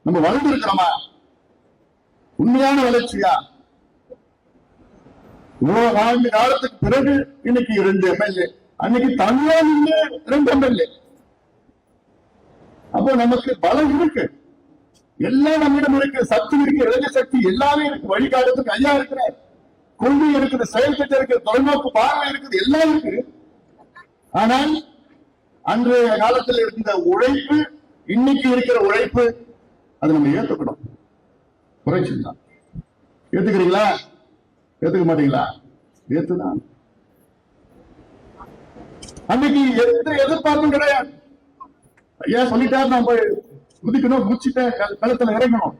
நம்ம வளர்ந்து இருக்கிறோமா? உண்மையான வளர்ச்சியா? ஆண்டு காலத்துக்கு பிறகு இன்னைக்கு 2 எம்எல்ஏ, அன்னைக்கு தமிழ்நாடு 2 எம்எல்ஏ. அப்போ நமக்கு பலம் இருக்கு, எல்லாம் நம்மிடம் இருக்கு, சக்தி இருக்கு, இளைஞ சக்தி எல்லாமே இருக்கு. வழிகாட்டுறதுக்கு ஐயா இருக்கிறார், கொள்கை இருக்குது, செயல் திட்டம் இருக்கு, தொலைநோக்கு பார்வை இருக்குது, எல்லாம் இருக்கு. ஆனால் அன்றைய காலத்தில் இருந்த உழைப்பு, இன்னைக்கு இருக்கிற உழைப்பு, அதை நம்ம ஏத்துக்கணும். குறைச்சுதான். ஏத்துக்கிறீங்களா? ஏத்துக்க மாட்டீங்களா? ஏத்துதான். அன்னைக்கு எந்த எதிர்பார்ப்பும் கிடையாது. ஐயா சொல்லிட்டாரு, நான் போய் குதிக்கணும், குச்சிட்ட களத்துல இறங்கணும்.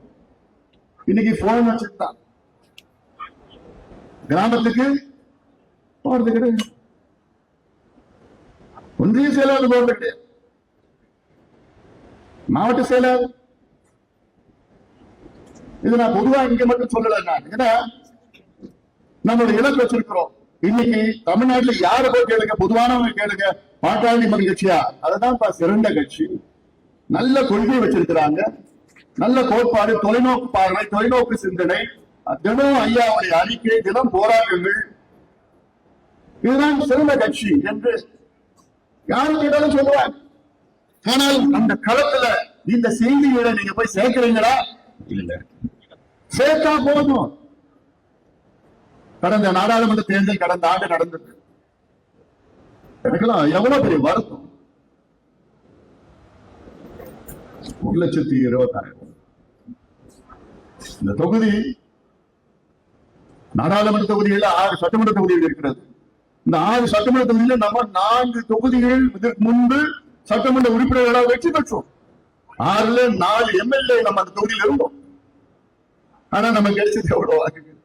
இன்னைக்கு போன் வச்சுட்டான், கிராமத்துக்கு போறது கிடையாது, ஒன்றிய செயலாளர் போறது கிடையாது, மாவட்ட செயலாளர். இது நான் பொதுவா இங்க மட்டும் சொல்லல, ஏன்னா நம்மளுடைய இலக்கு வச்சிருக்கிறோம். இன்னைக்கு தமிழ்நாட்டுல யாரு போய் கேளுங்க, பொதுவானவங்க கேளுங்க, பாட்டாளி மக்கள் கட்சியா? அதுதான் சிறந்த கட்சி. நல்ல கொள்கை வச்சிருக்கிறாங்க, நல்ல கோட்பாடு, தொலைநோக்கு பார்வை, தொலைநோக்கு சிந்தனை, தினம் ஐயாவுடைய அறிக்கை, தினம் போராட்டங்கள், இதுதான் சிறந்த கட்சி என்று யாரு கேட்டாலும் சொல்லுவாங்க. ஆனால் அந்த களத்துல இந்த செய்திகளை நீங்க போய் சேர்க்கிறீங்களா? இல்ல. சேர்த்தா போதும். கடந்த நாடாளுமன்ற தேர்தல் கடந்த ஆண்டு நடந்தது. எனக்கெல்லாம் எவ்வளவு பெரிய வருத்தம். 1,20,000 இந்த தொகுதி, நாடாளுமன்ற தொகுதியில் 6 சட்டமன்ற தொகுதிகள் இருக்கிறது. இந்த 6 சட்டமன்ற தொகுதியில் நம்ம 4 தொகுதிகள் இதற்கு முன்பு சட்டமன்ற உறுப்பினர்களாக வெற்றி பெற்றோம். 6ல 4 எம்எல்ஏ நம்ம அந்த தொகுதியில் இருந்தோம். ஆனா நம்ம கிடைச்சது எவ்வளவு வாக்குகள்?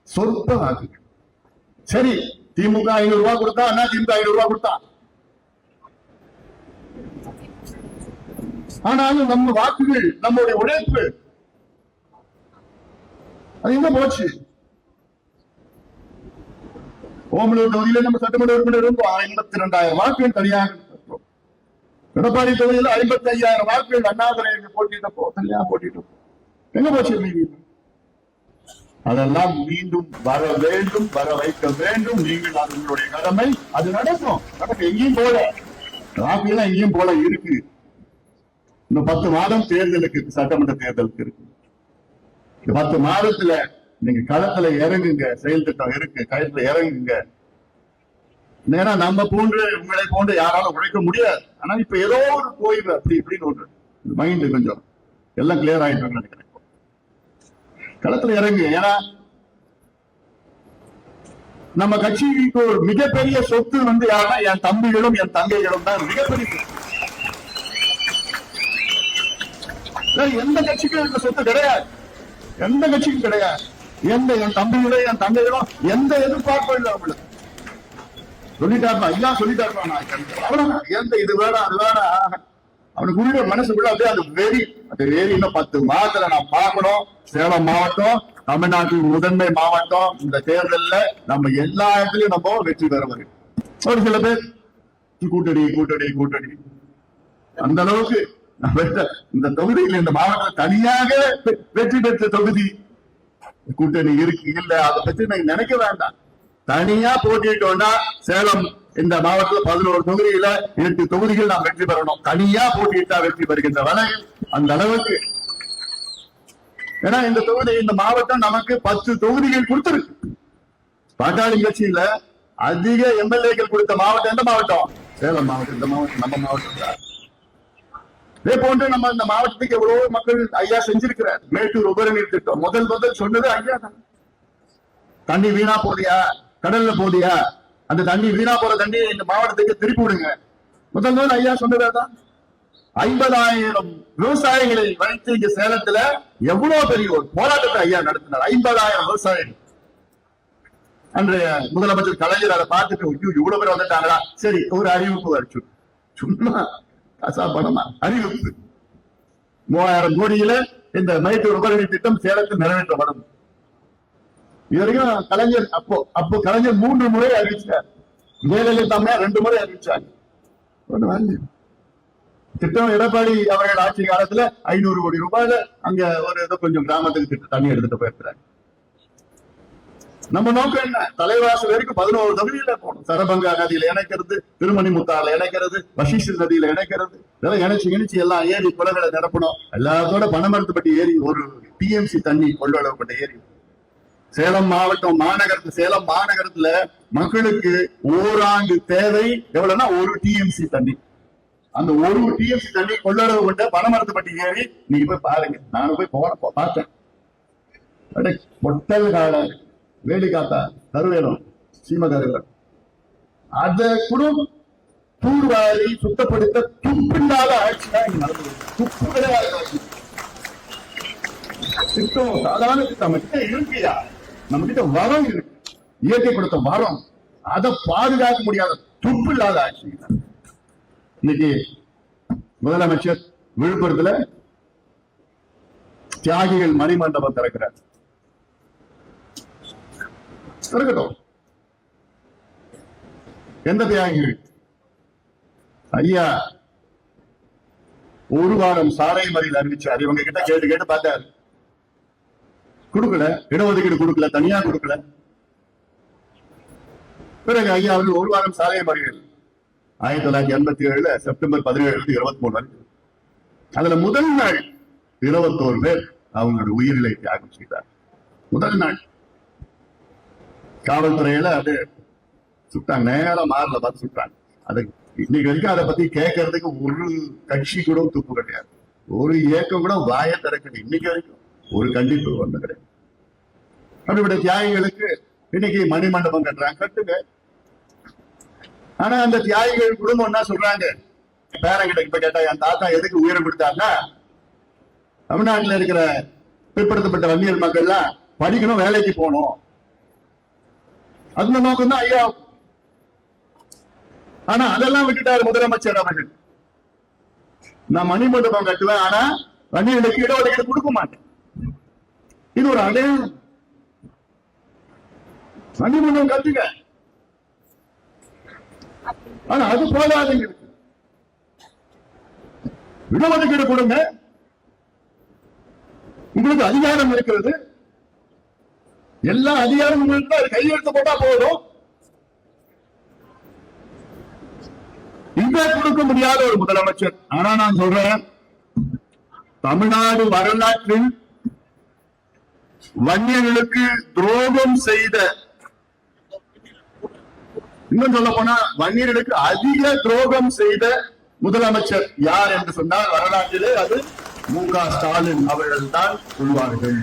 சொற்ப வாக்குகள். சரி, திமுக 500 ரூபாய் கொடுத்தா, அண்ணா திமுக 500 ரூபாய் கொடுத்தா, ஆனாலும் நம்ம வாக்குகள், நம்முடைய உழைப்பு அது எங்க போச்சு? ஓமலூர் தொகுதியில நம்ம சட்டமன்ற உறுப்பினர் இருந்தோம், 52,000 வாக்குகள் தனியாக பெற்றோம். எடப்பாடி தொகுதியில் 55,000 வாக்குகள் அண்ணாதுரை போட்டிட்டப்போ தனியாக போட்டிட்டோம். எங்க போச்சு? அதெல்லாம் மீண்டும் வர வேண்டும், வர வைக்க வேண்டும். நீங்கள் உங்களுடைய கடமை, அது நடக்கும். எங்கேயும் போல வாக்குகள் எங்கேயும் போல இருக்கு. இன்னும் 10 மாதம் தேர்தலுக்கு, சட்டமன்ற தேர்தலுக்கு இருக்கு. 10 மாதத்துல நீங்க களத்துல இறங்குங்க, செயல் திட்டம் இருக்கு, களத்துல இறங்குங்க. நேரா நம்ம போன்று, உங்களை போன்று யாராலும் உழைக்க முடியாது. ஆனா இப்ப ஏதோ ஒரு கோயில் அப்படி இப்படின்னு ஒன்று மைண்ட் கொஞ்சம் எல்லாம் கிளியர் ஆயிட்டு நினைக்கிறேன். களத்துல இறங்கு. ஏன்னா நம்ம கட்சிக்கு ஒரு மிகப்பெரிய சொத்து யாருன்னா என் தம்பிகளும் என் தங்கைகளும் தான் மிகப்பெரிய சொத்து. எந்த கட்சிக்கும் இந்த சொத்து கிடையாது, எந்த கட்சிக்கும் கிடையாது. என் தம்பிகளோ என் தங்கைகளோ எந்த எதிர்பார்ப்பும் இல்லை. அவங்களுக்கு சொல்லிட்டாருமா, ஐயா சொல்லிட்டாருமா, எந்த இது வேணாம் அது வேணாம், அவனுக்கு உள்ள மனசுக்குள்ள அப்படியே அந்த வெறி, இன்னும் 10 மாதத்துல நான் பார்க்கணும். சேலம் மாவட்டம் தமிழ்நாட்டின் முதன்மை மாவட்டம். இந்த தேர்தலில் நம்ம எல்லா இடத்துலயும் நம்ம வெற்றி பெற வரும். ஒரு சில பேர் கூட்டணி கூட்டணி கூட்டணி, அந்த அளவுக்கு இந்த தொகுதியில், இந்த மாவட்டம் தனியாக வெற்றி பெற்ற தொகுதி கூட்டணி இருக்கு இல்ல, அதை பற்றி நீங்க நினைக்க வேண்டாம். தனியா போட்டிட்டோம்னா சேலம் இந்த மாவட்டத்தில் 11 தொகுதியில 8 தொகுதிகள் நாம் வெற்றி பெறணும். தனியா போட்டியிட்டா வெற்றி பெறுகின்ற வரை அந்த அளவுக்கு. ஏன்னா இந்த தொகுதி, இந்த மாவட்டம் நமக்கு 10 தொகுதிகள் கொடுத்திருக்கு. பாட்டாளி கட்சியில அதிக எம்எல்ஏக்கள் கொடுத்த மாவட்டம் எந்த மாவட்டம்? சேலம் மாவட்டம். இந்த மாவட்டம் நம்ம மாவட்டம் தான். இதே போன்று நம்ம இந்த மாவட்டத்துக்கு எவ்வளவு மக்கள் ஐயா செஞ்சிருக்கிறார். மேட்டூர் உபரிநீர் திட்டம் முதல் சொன்னது ஐயா தான். தண்ணி வீணா போதியா, கடல்ல போதியா, அந்த தண்ணி வீணா போற தண்ணி இந்த மாவட்டத்துக்கு திருப்பி விடுங்க. முதல் ஐயா சொன்னதான். 50,000 விவசாயிகளை வைத்து இங்க சேலத்துல எவ்வளவு பெரிய ஒரு போராட்டத்தை ஐயா நடத்தினார். 50,000 விவசாயிகள். அன்றைய முதலமைச்சர் கலைஞர் அதை பார்த்துட்டு இவ்வளவு பேர் வந்துட்டாங்களா, சரி ஒரு அறிவிப்பு அடிச்சு, சும்மா காசா பணமா அறிவிப்பு 3000 கோடியில இந்த மேட்டூர் உபரிநீர் திட்டம் சேலத்தில் நிறைவேற்றப்படும். இது வரைக்கும் கலைஞர் அப்போ கலைஞர் 3 முறை அறிவிச்சார். ஜெயலலிதா 2 முறை அறிவிச்சார். திட்டம் எடப்பாடி அவர்கள் ஆட்சி காலத்துல 500 கோடி ரூபாயில அங்க ஒரு ஏதோ கொஞ்சம் கிராமத்துக்கு தண்ணி எடுத்துட்டு போயிருக்கிறாங்க. நம்ம நோக்கம் என்ன? தலைவாசல் வரைக்கும் 11 தொகுதியில போகணும். சரபங்கா நதியில இணைக்கிறது, திருமணி முத்தாறுல இணைக்கிறது, வசிஷ்ட நதியில இணைக்கிறது, இதெல்லாம் இணைச்சு எல்லாம் ஏரி குளங்களை நிரப்பணும். எல்லாத்தோட பனமரத்துப்பட்டி ஏரி ஒரு டிஎம்சி தண்ணி கொள்ளளவுப்பட்ட ஏரி. சேலம் மாவட்டம் சேலம் மாநகரத்துல மக்களுக்கு ஓராண்டு தேவை எவ்வளவுன்னா 1 டிஎம்சி தண்ணி. அந்த 1 டிஎம்சி தண்ணி கொள்ளளவு கொண்ட பனமரத்துப்பட்டி ஏரி நீங்க போய் பாருங்க. நானும் போய் பார்த்தேன். பொட்டல் கால வேலி காத்தா கருவேலம் சீமகருவேலம் அதை கூட தூர்வாரி சுத்தப்படுத்த துப்பில்லாத ஆட்சி தான் இங்க நடந்தது. துப்பு கிடையாது ஆட்சி. திட்டம் சாதாரண திட்டம் நம்ம கிட்ட இருக்கியா? நம்ம கிட்ட வரம் இருக்கு, இயற்கை கொடுத்த வரம். அதை பாதுகாக்க முடியாத துப்பு இல்லாத ஆட்சி. இன்னைக்கு முதலமைச்சர் விழுப்புரத்துல தியாகிகள் மணிமண்டபம் திறக்கிறார். இருக்கட்டும். எந்த தியாகிகள்? ஐயா 1 வாரம் சாலை மறியல் அறிவிச்சார். இவங்க கிட்ட கேட்டு பார்த்தாரு, கொடுக்கல. இடஒதுக்கீடு கொடுக்கல, தனியா கொடுக்கல. பிறகு ஐயா அவர்கள் 1 வாரம் சாலை மறியல் 1987 செப்டம்பர் 17 23 வரைக்கும். அதுல முதல் நாள் 21 பேர் அவங்களோட உயிரிழை தியாகம் செய்தார். முதல் நாள் காவல்துறையில அது சுட்டாங்க. நேரம் மாறல பார்த்து சுட்டாங்க. அது இன்னைக்கு வரைக்கும் அதை பத்தி கேட்கறதுக்கு ஒரு கட்சி கூட துப்பு கிடையாது, ஒரு இயக்கம் கூட வாய திறக்கணும். இன்னைக்கு வரைக்கும் ஒரு கண்டிப்பு ஒண்ணு கிடையாது. அப்படிப்பட்ட தியாகிகளுக்கு இன்னைக்கு மணிமண்டபம் கட்டுறாங்க, கட்டுங்க. ஆனா அந்த தியாகிகள் குடும்பம் என்ன சொல்றாங்க? பேரங்கிட்ட இப்ப கேட்டா, என் தாத்தா எதுக்கு உயிரம் கொடுத்தாருன்னா, தமிழ்நாட்டில் இருக்கிற பிற்படுத்தப்பட்ட வன்னியர் மக்கள்லாம் படிக்கணும், வேலைக்கு போகணும். அந்த நோக்கம் தான் ஐயா. ஆனா அதெல்லாம் விட்டுட்டாரு முதலமைச்சர் அவர்கள். நான் மணிமண்டபம் கட்டுவேன், ஆனா வன்னியர்களுக்கு இடஒதுக்கீடு கொடுக்க மாட்டேன். இது ஒரு அடையாளம். மணிமண்டபம் கட்டுங்க, ஆனா அது போதாதுங்க. இடஒதுக்கீடு கொடுங்க, உங்களுக்கு அதிகாரம் இருக்கிறது. எல்லா அதிகாரம் உங்களுக்கு கையெழுத்து போட்டா போதும். இங்க கொடுக்க முடியாத ஒரு முதலமைச்சர். ஆனா நான் சொல்றேன், தமிழ்நாடு வரலாற்றில் வன்னியர்களுக்கு துரோகம் செய்த, இன்னும் சொல்ல போனா வன்னியர்களுக்கு அதிக துரோகம் செய்த முதலமைச்சர் யார் என்று சொன்னால் வரலாற்றிலே அது மு.க. ஸ்டாலின் அவர்கள் தான் சொல்வார்கள்.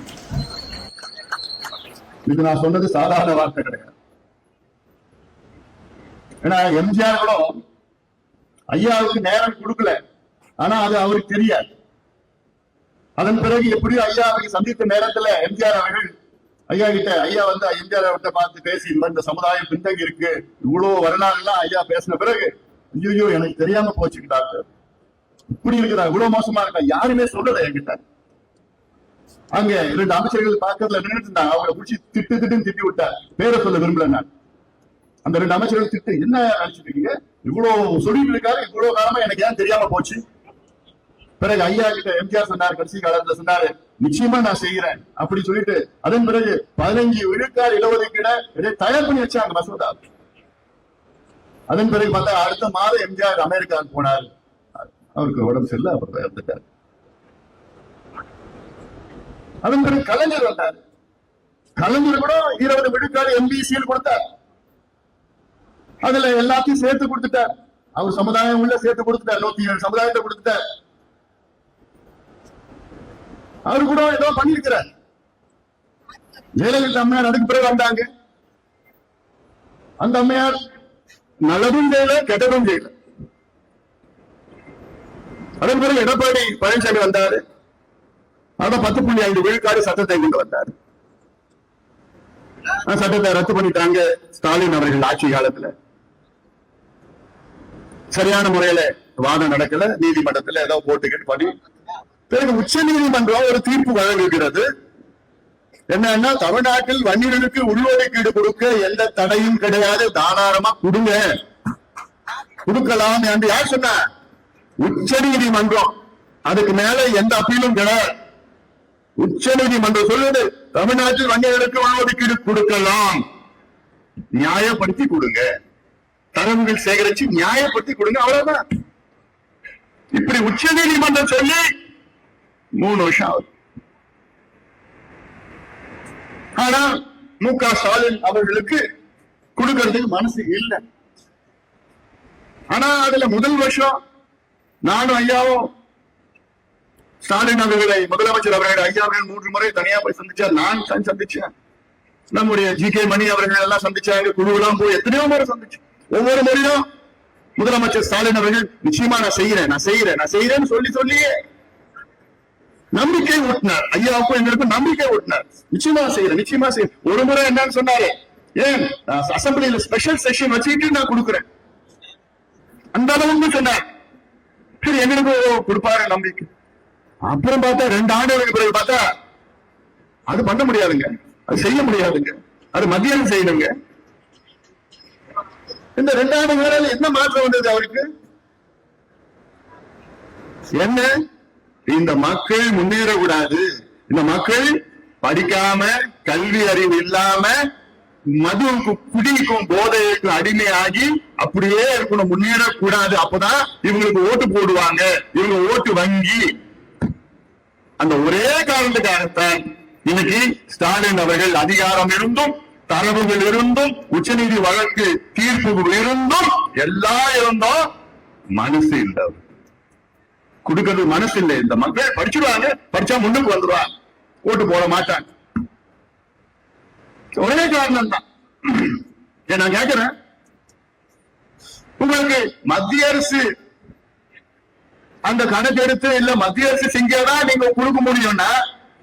இது நான் சொன்னது சாதாரண வார்த்தை கிடையாது. ஏன்னா எம்ஜிஆர் கூட ஐயாவுக்கு நேரம் கொடுக்கல, ஆனா அது அவருக்கு தெரியாது. அதன் பிறகு எப்படியும் ஐயாவுக்கு சந்தித்த நேரத்துல எம்ஜிஆர் அவர்கள் ஐயா கிட்ட, ஐயா வந்து எம்ஜிஆர் அவர்கிட்ட பார்த்து பேசி, இந்த சமுதாயம் பின்தங்கி இருக்கு, இவ்வளவு வரலாறு எல்லாம் ஐயா பேசின பிறகு, ஐயோ எனக்கு தெரியாம போச்சு டாக்டர், இப்படி இருக்கிறா, இவ்வளவு மோசமா இருக்கா, யாருமே சொல்லல என்கிட்ட. அங்க 2 அமைச்சர்கள் பக்கத்துல நின்றுட்டு இருந்தாங்க. அவங்களை பிடிச்சி திட்டுன்னு திட்டி விட்டார். பேரை சொல்ல விரும்பல நான். அந்த 2 அமைச்சர்கள் திட்டு, என்ன நினைச்சிட்டு இருக்கீங்க, இவ்வளவு சொல்லிட்டு இருக்காரு, இவ்வளவு காலமா எனக்கு ஏன் தெரியாம போச்சு. பிறகு ஐயா கிட்ட எம்ஜிஆர் சொன்னார், கடைசி காலத்துல சொன்னாரு, நிச்சயமா நான் செய்யறேன் அப்படி சொல்லிட்டு, அதன் பிறகு 15 விழுக்காடு இடஒதுக்கீடு தயார் பண்ணி வச்சாங்க மசோதா. அதன் பிறகு பார்த்தா அடுத்த மாதம் எம்ஜிஆர் அமெரிக்காவுக்கு போனார். அவருக்கு உடம்பு சரியில்லை, அப்புறம் இறந்துட்டார். அதன் பிறகு கலைஞர் வந்தார். கலைஞர் கூட 20 விழுக்காடு எம்பிசியில் கொடுத்தார். அதுல எல்லாத்தையும் சேர்த்து கொடுத்துட்டார். அவர் சமுதாயம் உள்ள சேர்த்து கொடுத்துட்டார். 107 சமுதாயத்தை கொடுத்துட்டார். அவரு கூட ஏதோ பண்ணிருக்கிறார். ஜெயலலிதா அம்மையார் அதுக்கு பிறகு வந்தாங்க. அந்த அம்மையார் நல்லதும் செய்யல, கெட்டதும் செய்யல. அதன் பிறகு எடப்பாடி பழனிசாமி வந்தாரு. அத 10.5 விழுக்காடு சட்டத்தை கொண்டு வந்தார். சட்டத்தை ரத்து பண்ணிட்டாங்க ஸ்டாலின் அவர்கள் ஆட்சி காலத்துல. சரியான முறையில வாதம் நடக்கல, நீதிமன்றத்துல ஏதோ போட்டுக்கிட்டு பண்ணி, பிறகு உச்ச நீதிமன்றம் ஒரு தீர்ப்பு வழங்குகிறது. என்னன்னா, தமிழ்நாட்டில் வன்னியர்களுக்கு உள்ஒதுக்கீடு கொடுக்க எந்த தடையும் கிடையாது, தாராளமா கொடுங்க, கொடுக்கலாம் என்று யார் சொன்ன? உச்ச நீதிமன்றம் அதுக்கு மேல எந்த அப்பீலும் கிடையாது. உச்ச நீதிமன்றம் சொல்லுது தமிழ்நாட்டில் வங்கிகளுக்கு ஒதுக்கீடு கொடுக்கலாம், நியாயப்படுத்தி கொடுங்க, தரவுகள் சேகரிச்சு நியாயப்படுத்தி கொடுங்க, அவ்வளவுதான். இப்படி உச்ச நீதிமன்றம் சொல்லி 3 வருஷம் ஆகுது. ஆனா மு.க. ஸ்டாலின் அவர்களுக்கு கொடுக்கறதுக்கு மனசு இல்லை. ஆனா அதுல முதல் வருஷம் நானும் ஐயாவும் ஸ்டாலின் அவர்களை, முதலமைச்சர் அவர்களை ஐயாவை 3 முறை தனியா போய் சந்திச்சார். நான் சந்திச்சேன், நம்முடைய ஜி.கே. மணி அவர்கள் எல்லாம் சந்திச்சாங்க, குழுவெல்லாம் போய் எத்தனையோ முறை சந்திச்சு. ஒவ்வொரு முறையும் முதலமைச்சர் ஸ்டாலின் அவர்கள் நிச்சயமா நான் செய்யறேன்னு சொல்லியே நம்பிக்கை ஊட்டினார். ஐயாவுக்கும் எங்களுக்கும் நம்பிக்கை ஊட்டினார். நிச்சயமா செய்யறேன். ஒரு முறை என்னன்னு சொன்னாரு, ஏன் அசம்பிளியில ஸ்பெஷல் செஷன் வச்சுக்கிட்டு நான் கொடுக்குறேன், அந்த அளவுக்கு சொன்னார். சரி, எங்களுக்கு கொடுப்பாரு நம்பிக்கை. அப்புறம் பார்த்தா 2 ஆண்டுகளுக்கு பிறகு பார்த்தா அது பண்ண முடியாதுங்க, அது செய்ய முடியாதுங்க, அது மத்திய அரசு செய்யணுங்க. இந்த 2 ஆண்டு வேலையில என்ன மாற்றம் வந்தது அவருக்கு? என்ன, இந்த மக்கள் முன்னேறக்கூடாது, இந்த மக்கள் படிக்காம கல்வி அறிவு இல்லாம மதுவுக்கும் குடிக்கும் போதைக்கும் அடிமையாகி அப்படியே இருக்கணும், முன்னேறக்கூடாது. அப்பதான் இவங்களுக்கு ஓட்டு போடுவாங்க, இவங்க ஓட்டு வங்கி. அந்த ஒரே காரணத்துக்காகத்தான் இன்னைக்கு ஸ்டாலின் அவர்கள் அதிகாரம் இருந்தும், தரவுகள் இருந்தும், உச்சநீதி வழக்கு தீர்ப்பு இருந்தும், எல்லாம் இருந்தும் மனசு இல்லை, கொடுக்கிறது மனசு இல்லை. இந்த மக்கள் படிச்சுடுவாங்க, படிச்சா முன்னுக்கு வந்துடுவாங்க, ஓட்டு போட மாட்டாங்க. ஒரே காரணம் தான். நான் கேட்கிறேன், உங்களுக்கு மத்திய அரசு அந்த கணக்கு எடுத்து இல்ல மத்திய அரசு செஞ்சாதான் நீங்க கொடுக்க முடியும்னா,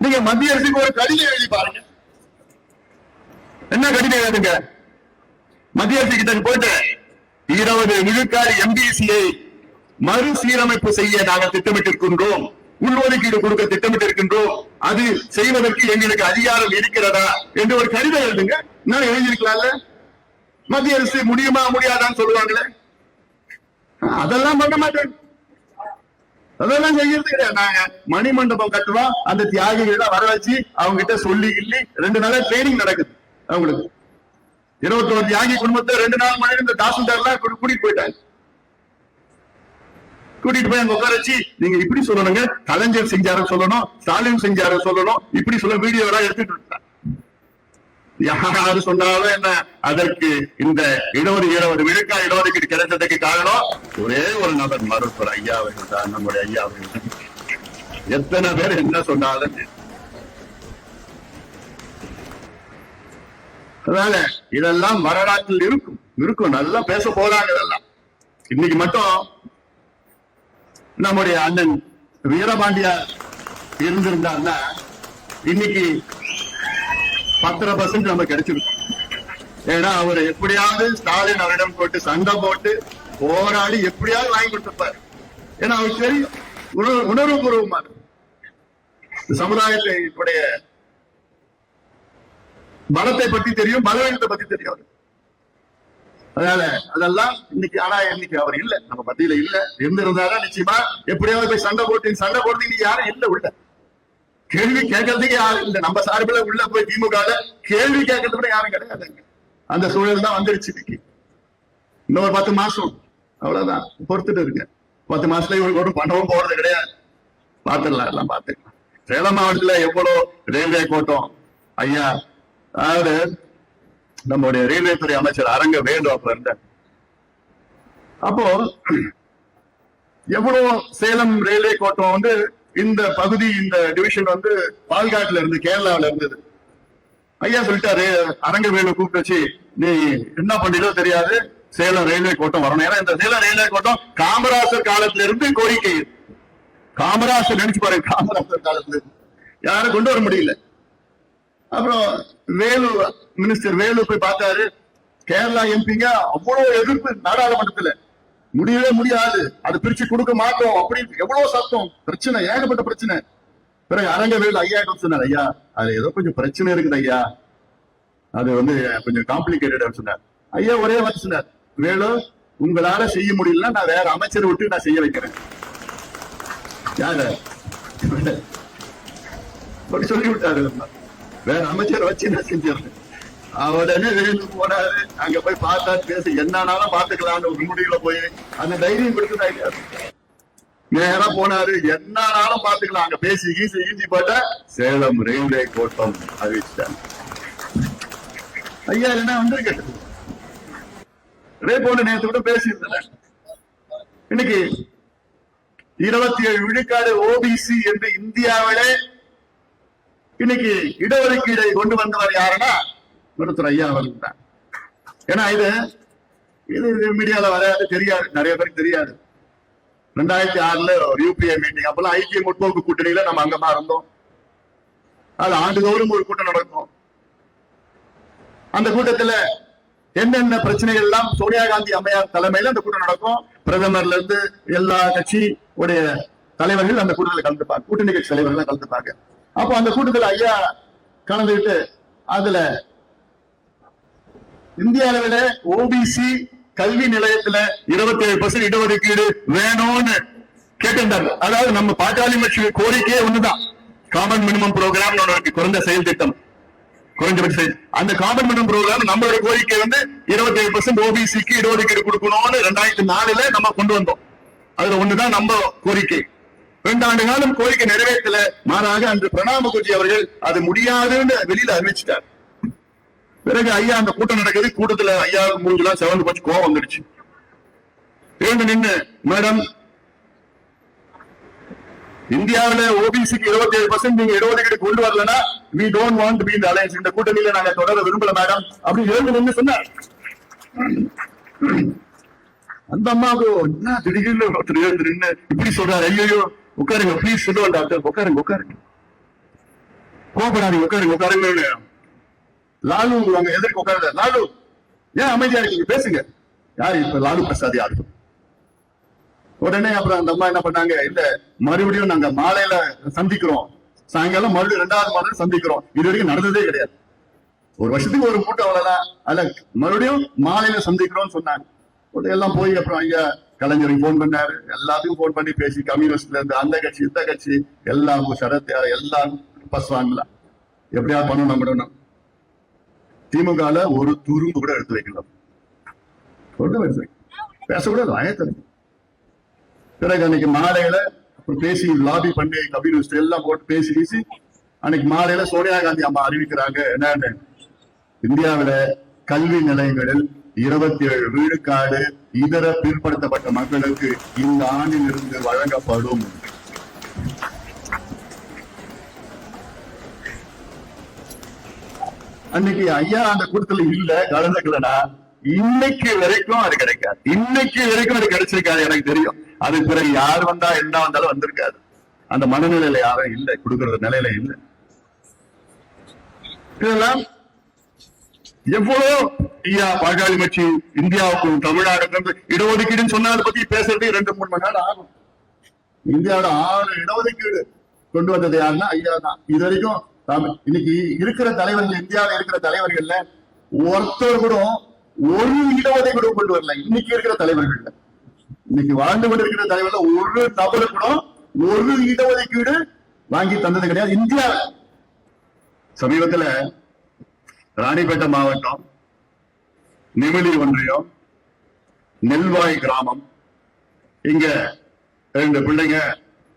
நீங்க மத்திய அரசுக்கு ஒரு கடிதம் எழுதி பாருங்க. என்ன கடிதம் எழுதுங்க? மத்திய அரசு கிட்ட போயிட்டு 20 விழுக்காடு MDCயை மறுசீரமைப்பு செய்ய நாங்கள் திட்டமிட்டிருக்கின்றோம், உள்ஒதுக்கீடு கொடுக்க திட்டமிட்டிருக்கின்றோம், அது செய்வதற்கு எங்களுக்கு அதிகாரம் இருக்கிறதா என்று ஒரு கடிதம் எழுதுங்க. நான் எழுதியிருக்கலாம்ல. மத்திய அரசு முடியுமா முடியாதான்னு சொல்லுவாங்களே, அதெல்லாம் பண்ண மாட்டேன், அதெல்லாம் செய்யறது கிடையாது. நாங்க மணிமண்டபம் கட்டுவோம், அந்த தியாகிகளை வர வச்சு அவங்க கிட்ட சொல்லி 2 நாளா ட்ரைனிங் நடக்குது. அவங்களுக்கு 21 தியாகி குடும்பத்தை 2 நாள் மணி இந்த தாசில்தார்லாம் கூட்டிட்டு போயிட்டாங்க. கூட்டிட்டு போய் அங்க உட்கார வச்சு நீங்க இப்படி சொல்லணுங்க, கலைஞர் செஞ்சாரு சொல்லணும், ஸ்டாலின் செஞ்சாரு சொல்லணும், இப்படி சொல்ல வீடியோ எல்லாம் எடுத்துட்டு இருந்தாங்க. யாரு சொன்னாலும் என்ன, அதற்கு இந்த 20 விழுக்காடு இடஒதுக்கீடு கிடைச்சதுக்கு காரணம் ஒரே ஒரு நபர், மருத்துவர் ஐயா அவர்கள் தான், நம்முடைய ஐயா அவர்கள். எத்தனை பேர் என்ன சொன்னாலும். அதனால இதெல்லாம் வரலாற்றில் இருக்கும், நல்லா பேச போறாங்க. இதெல்லாம் இன்னைக்கு மட்டும் நம்முடைய அண்ணன் வீரபாண்டியா இருந்திருந்தாருன்னா இன்னைக்கு 10% நம்ம கிடைச்சிருக்கும். ஏன்னா அவர் எப்படியாவது ஸ்டாலின் அவரிடம் போட்டு சண்டை போட்டு போராடி எப்படியாவது வாங்கி கொடுத்திருப்பாரு. ஏன்னா அவருக்கு தெரியும், உணர்வுபூர்வமா சமுதாயத்துடைய பலத்தை பத்தி தெரியும், பலவீனத்தை பத்தி தெரியும். அதனால அதெல்லாம் இன்னைக்கு, ஆனா இன்னைக்கு அவர் இல்ல, நம்ம மத்தியில இல்ல. இருந்திருந்தாலும் நிச்சயமா எப்படியாவது போய் சண்டை போட்டு இன்னைக்கு யாரும் இல்ல, உள்ள கேள்வி கேட்கறதுக்கு யாரும் இல்ல. நம்ம சார்பில் உள்ள போய் திமுக கேள்வி கேட்கறது கூட யாரும் கிடையாதுங்க. அந்த சூழல் தான் வந்துருச்சு. இன்னைக்கு இன்னொரு 10 மாசம் அவ்வளவுதான், பொறுத்துட்டு இருக்கு. 10 மாசத்துல இவங்களுக்கு ஒரு பண்ணவும் போறது கிடையாது. பாத்துடலாம், எல்லாம் பாத்துக்கலாம். சேலம் மாவட்டத்துல எவ்வளவு ரயில்வே கோட்டம் ஐயா, அதாவது நம்முடைய ரயில்வே துறை அமைச்சர் அரங்க வேலு அப்ப இருந்த, அப்போ எவ்வளவு சேலம் ரயில்வே கோட்டம் இந்த பகுதி, இந்த டிவிஷன் பால்காட்ல இருந்து, கேரளாவில இருந்தது. ஐயா சொல்லிட்டாரு, அரங்க வேலு கூப்பிட்டு வச்சு, நீ என்ன பண்ணிடோ தெரியாது, சேலம் ரயில்வே கோட்டம் வரணும். ஏன்னா இந்த சேலம் ரயில்வே கோட்டம் காமராசர் காலத்துல இருந்து கோரிக்கை. காமராசர் நினைச்சு பாருங்க, காமராசர் காலத்துல யாரும் கொண்டு வர முடியல. அப்புறம் வேலு, மினிஸ்டர் வேலு போய் பார்த்தாரு. கேரளா எம்பிங்க அவ்வளவு எதிர்ப்பு நாடாளுமன்றத்துல, முடியவே முடியாது, அது பிரிச்சு கொடுக்க மாட்டோம் அப்படின்னு எவ்வளவு சத்தம், பிரச்சனை, ஏகப்பட்ட பிரச்சனை. பிறகு அரங்க வேலு ஐயா சொன்னார், ஐயா அது ஏதோ கொஞ்சம் பிரச்சனை இருக்குது ஐயா, அது கொஞ்சம் காம்ப்ளிகேட்டட் சொன்னார். ஐயா ஒரே வார்த்தை சொன்னார், வேலு உங்களால செய்ய முடியலன்னா நான் வேற அமைச்சரை விட்டு நான் செய்ய வைக்கிறேன். யாரு சொல்லி விட்டாரு. வேற அமைச்சர் வச்சு என்ன செஞ்சிடறேன். உடனே வெளியில போனாரு. அங்க போய் பார்த்தா பேசி என்னன்னாலும் பாத்துக்கலாம்னு ஒரு முடிவுல போய் அந்த தைரியம் கொடுத்து நேரா போனாரு. என்னன்னாலும் பாத்துக்கலாம். அங்க பேசி ஈசி போட்ட சேலம் ரயில்வே கோட்டம் அறிவிச்சிட்டாங்க. ஐயா என்ன வந்திருக்க போன நேரத்தை கூட பேசியிருந்தேன். இன்னைக்கு 27 விழுக்காடு ஓபிசி என்று இந்தியாவிலே இன்னைக்கு இடஒதுக்கீடை கொண்டு வந்தவர் யாருன்னா மருத்துவர் ஐயா அவர்கள் தான். ஏன்னா இது மீடியால வராது, தெரியாது, நிறைய பேருக்கு தெரியாது. 2006 ஒரு யூபிஏ மீட்டிங், அப்பெல்லாம் ஐக்கிய முற்போக்கு கூட்டணியில நம்ம அங்கமா இருந்தோம். அது ஆண்டுதோறும் ஒரு கூட்டம் நடக்கும். அந்த கூட்டத்துல என்னென்ன பிரச்சனைகள் எல்லாம் சோனியா காந்தி அம்மையார் தலைமையில அந்த கூட்டம் நடக்கும். பிரதமர்ல இருந்து எல்லா கட்சி உடைய தலைவர்கள் அந்த கூட்டத்தில் கலந்துப்பாங்க, கூட்டணி கட்சி தலைவர்கள் கலந்துப்பாங்க. அப்போ அந்த கூட்டத்தில் ஐயா கலந்துட்டு அதுல இந்திய அளவில ஓபிசி கல்வி நிலையத்துல 27% இடஒதுக்கீடு வேணும்னு கேட்டிருந்தாங்க. அதாவது நம்ம பாட்டாளி கட்சி கோரிக்கையே ஒண்ணுதான், காமன் மினிமம் ப்ரோக்ராம் குறைந்த செயல் திட்டம், குறைஞ்சபட்ச அந்த காமன் மினிமம் ப்ரோக்ராம் நம்மளோட கோரிக்கை 27% ஓபிசிக்கு இடஒதுக்கீடு கொடுக்கணும்னு 2004 நம்ம கொண்டு வந்தோம். அதுல ஒண்ணுதான் நம்ம கோரிக்கை. 2 ஆண்டு காலம் கோரிக்கை நிறைவேற்றல. மாறாக அன்று பிரணாப் முகர்ஜி அவர்கள் அது முடியாதுன்னு வெளியில அறிவிச்சிட்டார். பிறகு ஐயா அந்த கூட்டம் நடக்குது. கூட்டத்துல ஐயா மூஞ்சிலாம் செவந்து போச்சு, கோவம் வந்துடுச்சு. நின்று மேடம், இந்தியாவில ஓபிசிக்கு 27% நீங்க இடஒதுக்கீடு கொண்டு வரலன்னா we don't want to be in the alliance, இந்த கூட்டணியில நாங்க தொடர விரும்பல மேடம் அப்படின்னு எழுந்து சொன்னார். அந்த அம்மாவுக்கு என்ன திடீர்னு ஒருத்தர் எழுந்து நின்று இப்படி சொல்றாரு. ஐயோ உட்காருங்க ப்ளீஸ், சொல்லுவோம் டாக்டர், உட்காருங்க உட்காருங்க, கோபப்படாதீங்க, உட்காருங்க உட்காருங்க. லாலு அங்க எதிர்க்க உட்காருங்க. லாலு ஏன் அமைதியா இருக்கீங்க, பேசுங்க. யாரு இப்ப லாலு பிரசாத் யாரு? உடனே அப்புறம் அந்த அம்மா என்ன பண்ணாங்க, இல்ல மறுபடியும் நாங்க மாலையில சந்திக்கிறோம், சாயங்காலம் மறுபடியும் 2வது மாலை சந்திக்கிறோம். இது வரைக்கும் நடந்ததே கிடையாது. ஒரு வருஷத்துக்கு ஒரு கூட்டம் அவ்வளவுதான். அதுல மறுபடியும் மாலையில சந்திக்கிறோம்னு சொன்னாங்க. எல்லாம் போய் அப்புறம் ஐயா கலைஞருக்கு போன் பண்ணாரு. எல்லாத்துக்கும் போன் பண்ணி பேசி கம்யூனிஸ்ட்ல இருந்து அந்த கட்சி இந்த கட்சி எல்லாம் சரத் எல்லாம் பஸ் வாங்கலாம், எப்படியா பண்ணணும். திமுக ஒரு துரும்பு கூட எடுத்து வைக்கலாம், பேசக்கூடாது, ஆயத்தம். பிறகு அன்னைக்கு மாலையில பேசி லாபி பண்ணி கம்யூனிஸ்ட் எல்லாம் போட்டு பேசி அன்னைக்கு மாலையில சோனியா காந்தி அம்மா அறிவிக்கிறாங்க என்னன்னு, இந்தியாவில கல்வி நிலையங்களில் 27 விழுக்காடு இதர பிற்படுத்தப்பட்ட மக்களுக்கு இந்த ஆண்டிலிருந்து வழங்கப்படும். அன்னைக்கு ஐயா அந்த கூட்டத்துல இல்ல, கலந்துக்கலனா இன்னைக்கு வரைக்கும் அது கிடைக்காது. இன்னைக்கு வரைக்கும் அது கிடைச்சிருக்காது, எனக்கு தெரியும். அதுக்கு பிறகு யார் வந்தா என்ன வந்தாலும் வந்திருக்காது. அந்த மனநிலையில யாரும் இல்லை, கொடுக்கறது நிலையில இல்லை. இதெல்லாம் எவ்வளவு ஐயா பாட்டாளி கட்சி இந்தியாவுக்கும் தமிழ்நாடு இடஒதுக்கீடுன்னு சொன்னா அதை பத்தி பேசுறது 2-3 மணி நேரம் ஆகும். இந்தியாவோட 6 இடஒதுக்கீடு கொண்டு வந்தது யாருன்னா ஐயா தான். இது வரைக்கும் இன்னைக்கு இருக்கிற தலைவர்கள், இந்தியாவில் இருக்கிற தலைவர்கள்ல ஒருத்தர் கூட ஒரு இடஒதுக்கீடு கொண்டு வரல. இன்னைக்கு இருக்கிற தலைவர்கள், இன்னைக்கு வாழ்ந்து கொண்டிருக்கிற தலைவர்கள் ஒரு நபரு கூட ஒரு இடஒதுக்கீடு வாங்கி தந்தது கிடையாது இந்தியாவில். சமீபத்துல ராணிப்பேட்டை மாவட்டம் நெமிலி ஒன்றியம் நெல்வாய் கிராமம், இங்க 2 பிள்ளைங்க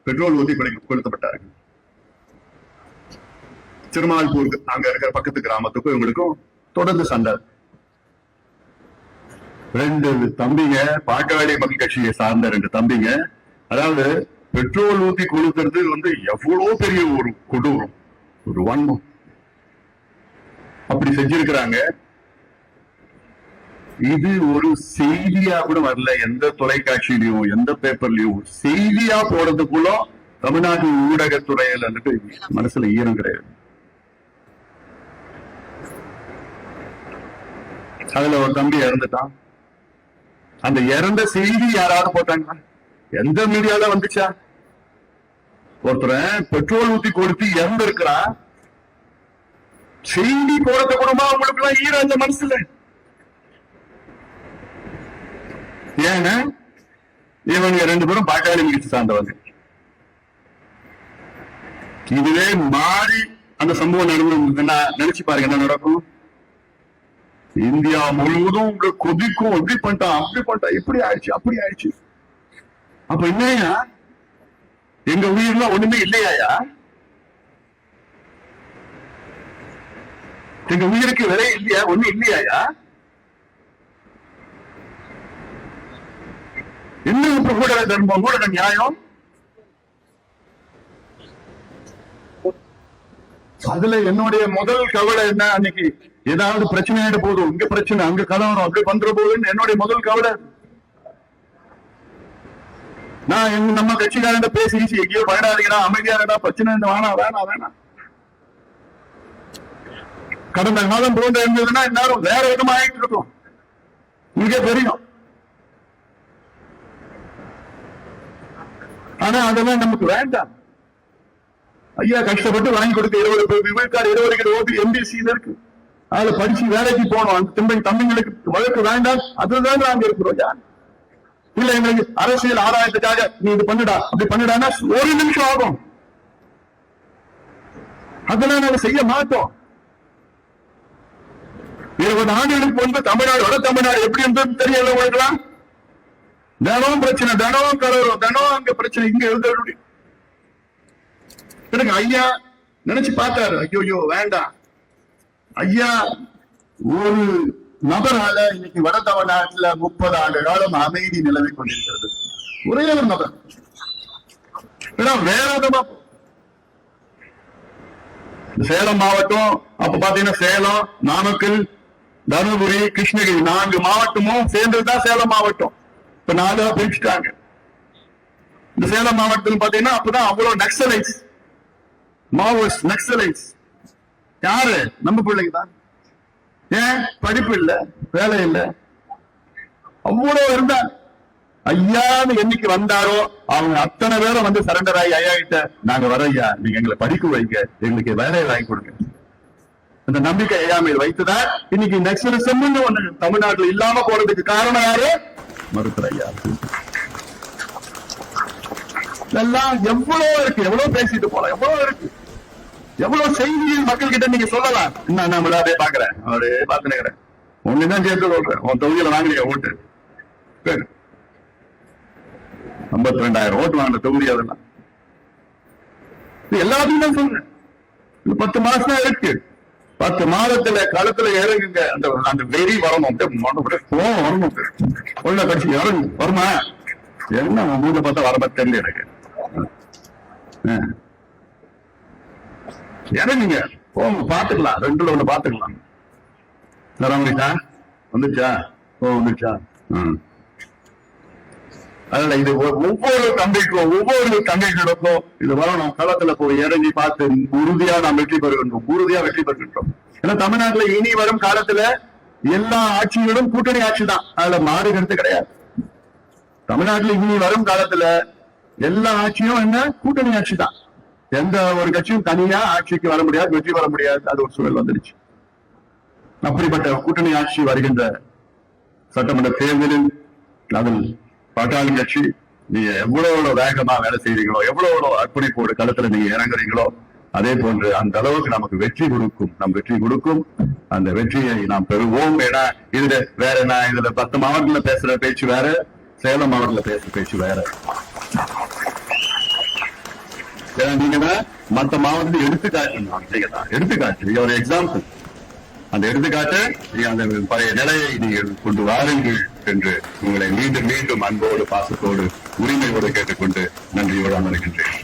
பெட்ரோல் ஊத்தி கொளுத்தப்பட்டார்கள். திருமால்பூர் அங்க இருக்கிற பக்கத்து கிராமத்துக்கும் இவங்களுக்கும் தொடர்ந்து சண்டை. 2 தம்பிங்க, பாட்டாளி மக்கள் கட்சியை சார்ந்த 2 தம்பிங்க, அதாவது பெட்ரோல் ஊத்தி கொளுத்துறது எவ்வளவு பெரிய ஒரு கொடூரம், ஒரு வன்மம். அப்படி செஞ்சிருக்கிறாங்க. இது ஒரு செய்தியா கூட வரல, எந்த தொலைக்காட்சியிலையும் எந்த பேப்பர்லயும் செய்தியா போறதுக்குள்ள தமிழ்நாட்டு ஊடகத்துறையில மனசுல ஈரம் கிடையாது. அதுல ஒரு தம்பி இறந்துட்டான். அந்த இறந்த செய்தி யாராவது போட்டாங்க? எந்த மீடியால வந்துச்சா? ஒருத்தர் பெட்ரோல் ஊத்தி கொடுத்து இறந்து இருக்கிறான், செய்தி போறது கூடமா அவங்களுக்கு எல்லாம் ஈரம் அந்த மனசுல? ஏன்னா இவங்க 2 பேரும் பாட்டாளி கட்சி சார்ந்தவங்க. இதுவே மாறி அந்த சம்பவம் நடந்ததுன்னா நினைச்சு பாருங்க என்ன நடக்கும். இந்தியா முழுவதும் கொதிக்கும். எப்படி பண்ணிட்டான், அப்படி பண்ணிட்டான், இப்படி ஆயிடுச்சு, அப்படி ஆயிடுச்சு. அப்ப என்னையா எங்க உயிர்லாம் ஒண்ணுமே இல்லையாயா? எங்க உயிருக்கு விலை இல்லையா? ஒண்ணு இல்லையாயா? என்ன ஊடக தர்மம், ஊடக நியாயம்? அதுல என்னுடைய முதல் கவலை என்ன, அன்னைக்கு ஏதாவது பிரச்சனை ஆயிட போதும், இங்க பிரச்சனை, அங்க கலவரம், அப்படி பண்ற போதுன்னு என்னுடைய முதல் கவலை. நான் நம்ம கட்சிக்காரன் பேசி எங்கேயோ பயனாளிகளா அமைதியாரடா, பிரச்சனை வேணாம் வேணாம் வேணாம். கடந்த காலம் போன்ற இருந்ததுன்னா எல்லாரும் வேற விதமா ஆயிட்டு இருக்கும். இங்கே தெரியும். ஆனா அதெல்லாம் நமக்கு வேண்டாம். ஐயா கஷ்டப்பட்டு வாங்கி கொடுக்க 20 ஓட்டு எம்பிசியில இருக்கு. அதுல படிச்சு வேலைக்கு போனோம். தம்பிங்களுக்கு வழக்கு வேண்டாம், அதுதான் நாங்க இருக்கிறோம். இல்ல எங்களுக்கு அரசியல் ஆதாயத்துக்காக நீ இது பண்ணுடா, அப்படி பண்ணுடான்னா ஒரு நிமிஷம் ஆகும். அதெல்லாம் நாங்க செய்ய மாட்டோம். 20 ஆண்டுகளுக்கு முன்பு தமிழ்நாடு, வட தமிழ்நாடு எப்படி இருந்தது தெரியல உங்களுக்குலாம். தினமும் பிரச்சனை, தினமும் கலவரம், தினமும் அங்க பிரச்சனை, இங்க எழுத. எனக்கு ஐயா நினைச்சு பார்த்தாரு, ஐயோ வேண்டாம். ஐயா ஒரு நபரால இன்னைக்கு வட தமிழ்நாட்டுல 30 ஆண்டு காலம் அமைதி நிலவி கொண்டிருக்கிறது. ஒரே ஒரு நபர். வேற விதமா சேலம் மாவட்டம், அப்ப பாத்தீங்கன்னா சேலம், நாமக்கல், தருமபுரி, கிருஷ்ணகிரி 4 மாவட்டமும் சேர்ந்ததுதான் சேலம் மாவட்டம். இப்ப 4 பிரிச்சுட்டாங்க. இந்த சேலம் மாவட்டத்தில் பாத்தீங்கன்னா அப்பதான் அவ்வளவு நக்சலைட்ஸ், மாவோயிஸ்ட், நக்சலைட்ஸ். யாரு? நம்ம பிள்ளைங்க தான். ஏன்? படிப்பு இல்ல, வேலை இல்ல, அவ்வளவு இருந்தாங்க. ஐயான்னு என்னைக்கு வந்தாரோ அவங்க அத்தனை பேரும் வந்து சரண்டர் ஆகி ஐயா கிட்ட நாங்க வர ஐயா, நீங்க எங்களை படிக்க வைங்க, எங்களுக்கு வேலையை வாங்கி கொடுங்க. அந்த நம்பிக்கை ஐயா மேல் வைத்துதான் இன்னைக்கு நக்சலிசம் ஒண்ணு தமிழ்நாட்டில் இல்லாம போறதுக்கு காரணம் யாரு? மருத்துவர் ஐயா. இதெல்லாம் எவ்வளவு இருக்கு, எவ்வளவு பேசிட்டு போலாம், எவ்வளவு இருக்கு, எவ்வளவு செய்திகள் மக்கள் கிட்ட நீங்க சொல்லலாம். என்ன நம்மள அப்படியே பாக்குறேன், அப்படியே பாத்துக்கிறேன். ஒண்ணுதான் சேர்த்து சொல்றேன், உன் தொகுதியில வாங்குறீங்க ஓட்டு, 52,000 ஓட்டு வாங்கின தொகுதி. அதெல்லாம் எல்லாத்தையும் தான் சொல்றேன். 10 மாசம் தான் இருக்கு. 10 மாதத்துல களத்துல இறங்குங்க. அந்த வெறி வரணும், கோவம் வரணும். உள்ள கட்சி இறங்கு வருமா? என்ன மூணு பார்த்தா வர தெரியல எனக்கு. இறங்குங்க, போங்க, பாத்துக்கலாம். 2ல 1 பாத்துக்கலாம். வந்துச்சா? வந்துச்சா? அதனால இது ஒவ்வொரு தம்பிகளுக்கும் இது வரணும். களத்துல போய் இறங்கி பார்த்து உறுதியா நாம் வெற்றி பெறுகின்றோம், உறுதியா வெற்றி பெறுகின்றோம். ஏன்னா தமிழ்நாட்டுல இனி வரும் காலத்துல எல்லா ஆட்சிகளும் கூட்டணி ஆட்சி தான். அதுல மாறுகிறது கிடையாது. தமிழ்நாட்டுல இனி வரும் காலத்துல எல்லா ஆட்சியும் என்ன? கூட்டணி ஆட்சி தான். எந்த ஒரு கட்சியும் தனியா ஆட்சிக்கு வர முடியாது, வெற்றி பெற முடியாது. அது ஒரு சூழல் வந்துருச்சு. அப்படிப்பட்ட கூட்டணி ஆட்சி வருகின்ற சட்டமன்ற தேர்தலில் அதில் பாட்டாளி கட்சி நீங்க எவ்வளவு வேகமா வேலை செய்றீங்களோ, எவ்வளவு அர்ப்பணிப்போடு களத்துல நீங்க இறங்குறீங்களோ, அதே போன்று அந்த அளவுக்கு நமக்கு வெற்றி கொடுக்கும். நம் வெற்றி கொடுக்கும். அந்த வெற்றியை நாம் பெறுவோம். ஏன்னா இதுல வேற என்ன, இதுல 10 மாவட்டத்துல பேசுற பேச்சு வேற, சேலம் மாவட்டத்துல பேசுற பேச்சு வேற. ஏன்னா நீங்க மற்ற மாவட்டத்தில் எடுத்துக்காட்டு ஒரு எக்ஸாம்பிள். அந்த எடுத்துக்காட்டு அந்த பழைய நிலையை நீங்கள் கொண்டு வாருங்கள் என்று உங்களை மீண்டும் மீண்டும் அன்போடு, பாசத்தோடு, உரிமையோடு கேட்டுக்கொண்டு நன்றியோடு அமர்கின்றேன்.